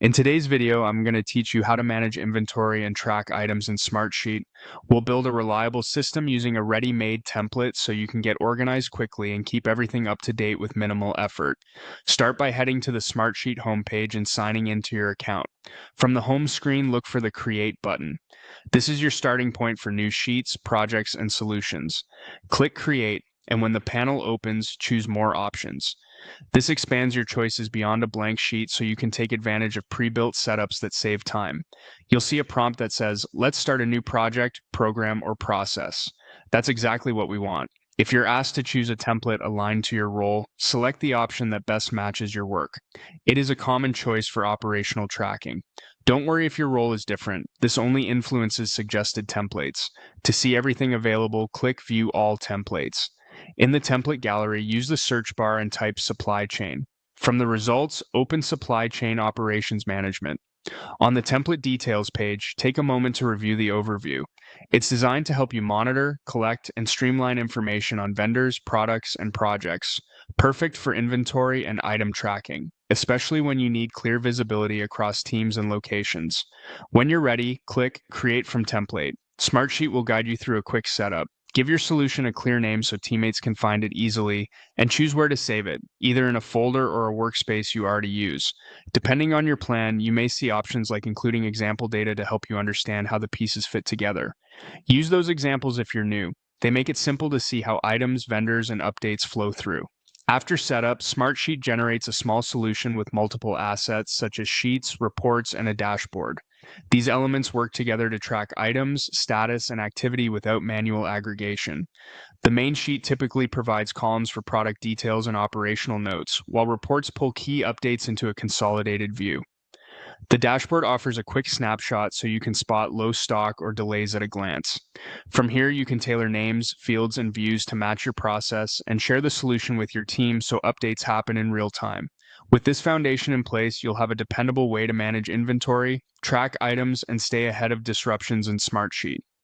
In today's video, I'm going to teach you how to manage inventory and track items in Smartsheet. We'll build a reliable system using a ready-made template so you can get organized quickly and keep everything up to date with minimal effort. Start by heading to the Smartsheet homepage and signing into your account. From the home screen, look for the Create button. This is your starting point for new sheets, projects, and solutions. Click Create, and when the panel opens, choose More Options. This expands your choices beyond a blank sheet so you can take advantage of pre-built setups that save time. You'll see a prompt that says, "Let's start a new project, program, or process." That's exactly what we want. If you're asked to choose a template aligned to your role, select the option that best matches your work. It is a common choice for operational tracking. Don't worry if your role is different. This only influences suggested templates. To see everything available, click View All Templates. In the template gallery, use the search bar and type supply chain. From the results, open supply chain operations management. On the template details page, take a moment to review the overview. It's designed to help you monitor, collect, and streamline information on vendors, products, and projects. Perfect for inventory and item tracking, especially when you need clear visibility across teams and locations. When you're ready, click Create from Template. Smartsheet will guide you through a quick setup. Give your solution a clear name so teammates can find it easily, and choose where to save it, either in a folder or a workspace you already use. Depending on your plan, you may see options like including example data to help you understand how the pieces fit together. Use those examples if you're new. They make it simple to see how items, vendors, and updates flow through. After setup, Smartsheet generates a small solution with multiple assets such as sheets, reports, and a dashboard. These elements work together to track items, status, and activity without manual aggregation. The main sheet typically provides columns for product details and operational notes, while reports pull key updates into a consolidated view. The dashboard offers a quick snapshot so you can spot low stock or delays at a glance. From here, you can tailor names, fields, and views to match your process and share the solution with your team so updates happen in real time. With this foundation in place, you'll have a dependable way to manage inventory, track items, and stay ahead of disruptions in Smartsheet.